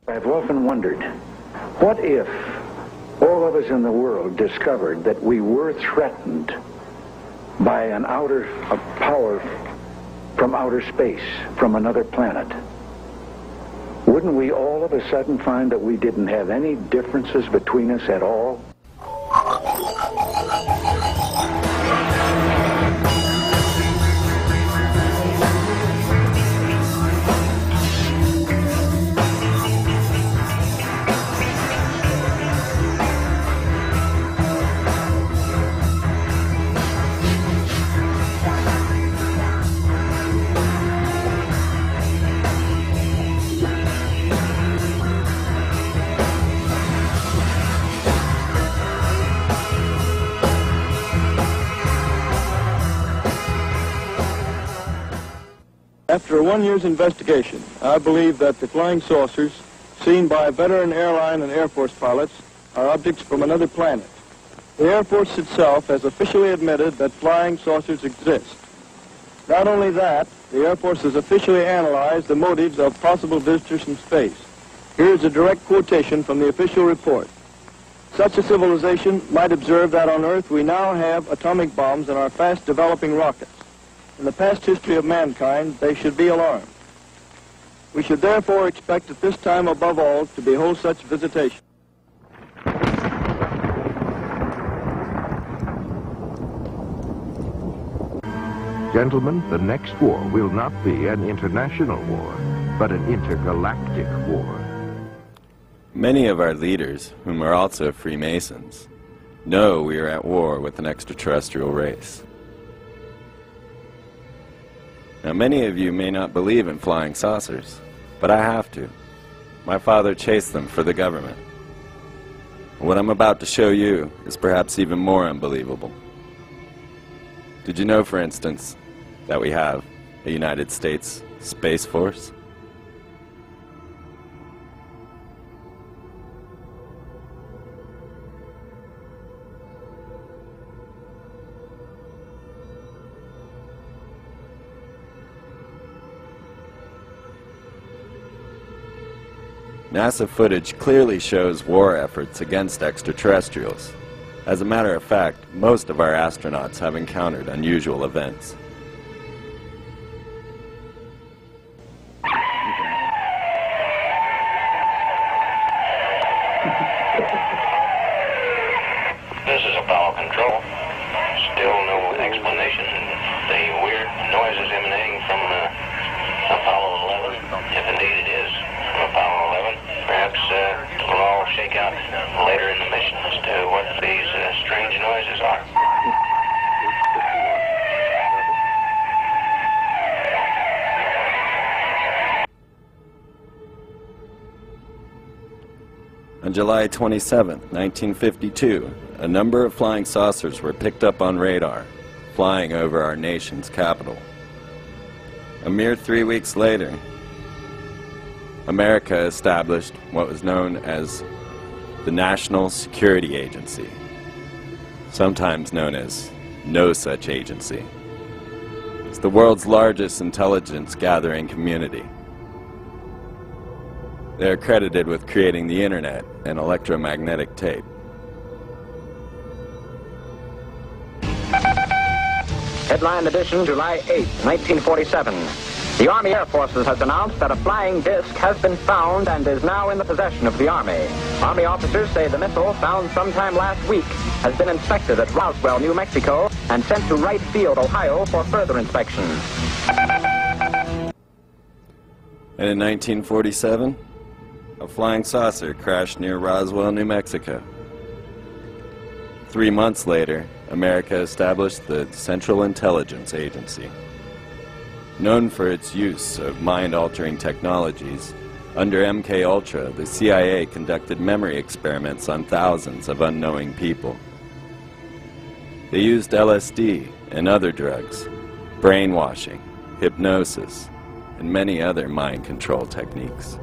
I've often wondered, what if all of us in the world discovered that we were threatened by a power from outer space, from another planet? Wouldn't we all of a sudden find that we didn't have any differences between us at all? After a 1 year's investigation, I believe that the flying saucers seen by veteran airline and Air Force pilots are objects from another planet. The Air Force itself has officially admitted that flying saucers exist. Not only that, the Air Force has officially analyzed the motives of possible visitors from space. Here is a direct quotation from the official report. Such a civilization might observe that on Earth we now have atomic bombs and are fast developing rockets. In the past history of mankind, they should be alarmed. We should therefore expect at this time above all to behold such visitation. Gentlemen, the next war will not be an international war, but an intergalactic war. Many of our leaders, whom are also Freemasons, know we are at war with an extraterrestrial race. Now, many of you may not believe in flying saucers, but I have to. My father chased them for the government. What I'm about to show you is perhaps even more unbelievable. Did you know, for instance, that we have a United States Space Force? NASA footage clearly shows war efforts against extraterrestrials. As a matter of fact, most of our astronauts have encountered unusual events. This is Apollo Control. Still no explanation. The weird noises emanating from Apollo 11, if indeed it is from Apollo 11. Perhaps we'll all shake out later in the mission as to what these strange noises are. On July 27, 1952, a number of flying saucers were picked up on radar, flying over our nation's capital. A mere 3 weeks later, America established what was known as the National Security Agency, sometimes known as No Such Agency. It's the world's largest intelligence gathering community. They're credited with creating the internet and electromagnetic tape. Headline edition, July 8, 1947. The Army Air Forces has announced that a flying disc has been found and is now in the possession of the Army. Army officers say the missile, found sometime last week, has been inspected at Roswell, New Mexico, and sent to Wright Field, Ohio, for further inspection. And in 1947, a flying saucer crashed near Roswell, New Mexico. 3 months later, America established the Central Intelligence Agency. Known for its use of mind-altering technologies, under MK-Ultra, the CIA conducted memory experiments on thousands of unknowing people. They used LSD and other drugs, brainwashing, hypnosis, and many other mind control techniques.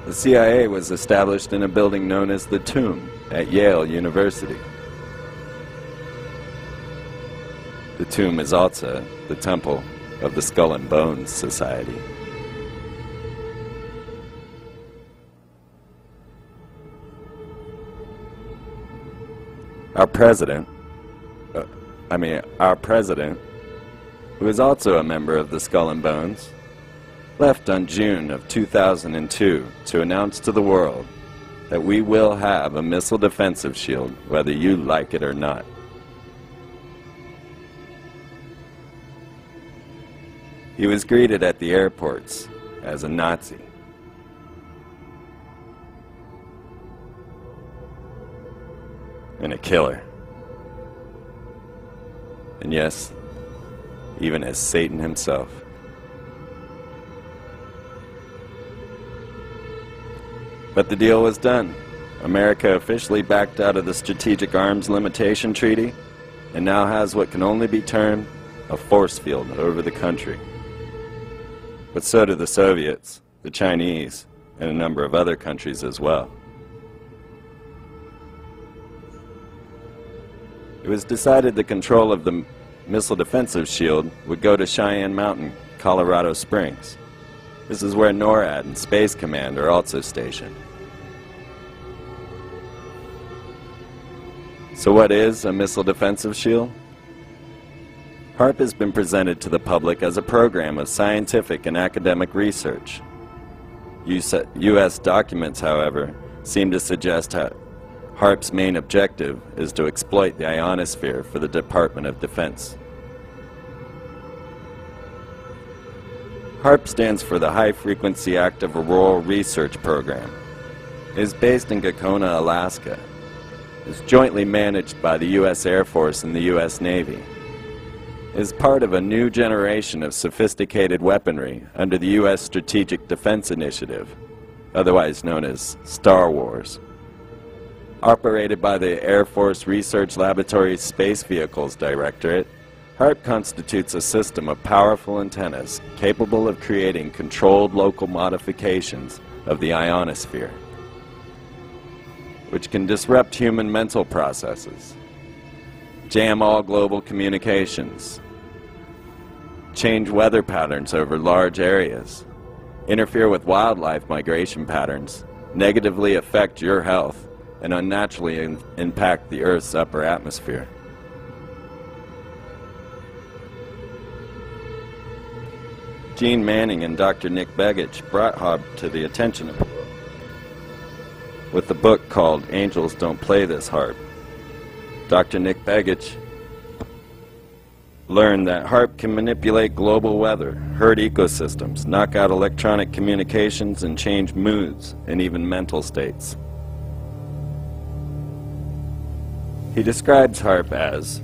The CIA was established in a building known as the Tomb at Yale University. The tomb is also the temple of the Skull and Bones Society. Our president, who is also a member of the Skull and Bones, left on June of 2002 to announce to the world that we will have a missile defensive shield whether you like it or not. He was greeted at the airports as a Nazi. And a killer. And yes, even as Satan himself. But the deal was done. America officially backed out of the Strategic Arms Limitation Treaty and now has what can only be termed a force field over the country. But so do the Soviets, the Chinese, and a number of other countries as well. It was decided the control of the missile defensive shield would go to Cheyenne Mountain, Colorado Springs. This is where NORAD and Space Command are also stationed. So what is a missile defensive shield? HAARP has been presented to the public as a program of scientific and academic research. U.S. documents, however, seem to suggest HAARP's main objective is to exploit the ionosphere for the Department of Defense. HAARP stands for the High Frequency Active Auroral Research Program. It is based in Gakona, Alaska. It is jointly managed by the U.S. Air Force and the U.S. Navy. It is part of a new generation of sophisticated weaponry under the U.S. Strategic Defense Initiative, otherwise known as Star Wars. Operated by the Air Force Research Laboratory's Space Vehicles Directorate, HAARP constitutes a system of powerful antennas capable of creating controlled local modifications of the ionosphere, which can disrupt human mental processes, jam all global communications, change weather patterns over large areas, interfere with wildlife migration patterns, negatively affect your health, and unnaturally impact the Earth's upper atmosphere. Gene Manning and Dr. Nick Begich brought HAARP to the attention of the world with the book called Angels Don't Play This HAARP. Dr. Nick Begich learned that HAARP can manipulate global weather, hurt ecosystems, knock out electronic communications, and change moods and even mental states. He describes HAARP as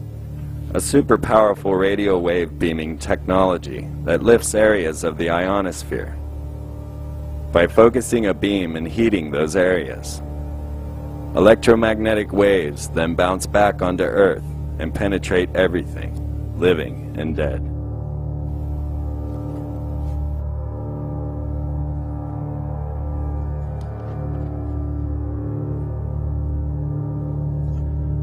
a super powerful radio wave beaming technology that lifts areas of the ionosphere by focusing a beam and heating those areas. Electromagnetic waves then bounce back onto Earth and penetrate everything, living and dead.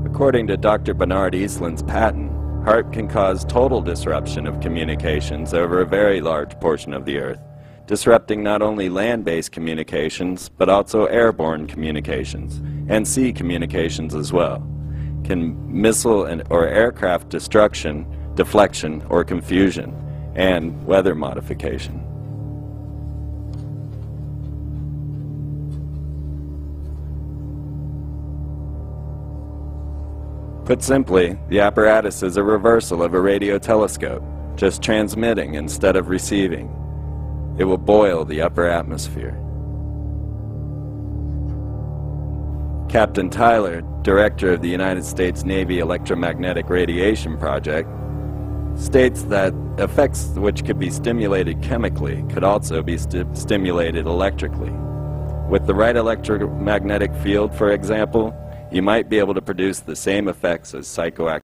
According to Dr. Bernard Eastland's patent, HAARP can cause total disruption of communications over a very large portion of the Earth, disrupting not only land-based communications, but also airborne communications, and sea communications as well. Can missile or aircraft destruction, deflection, or confusion, and weather modification. Put simply, the apparatus is a reversal of a radio telescope, just transmitting instead of receiving. It will boil the upper atmosphere. Captain Tyler, director of the United States Navy Electromagnetic Radiation Project, states that effects which could be stimulated chemically could also be stimulated electrically. With the right electromagnetic field, for example, you might be able to produce the same effects as psychoactive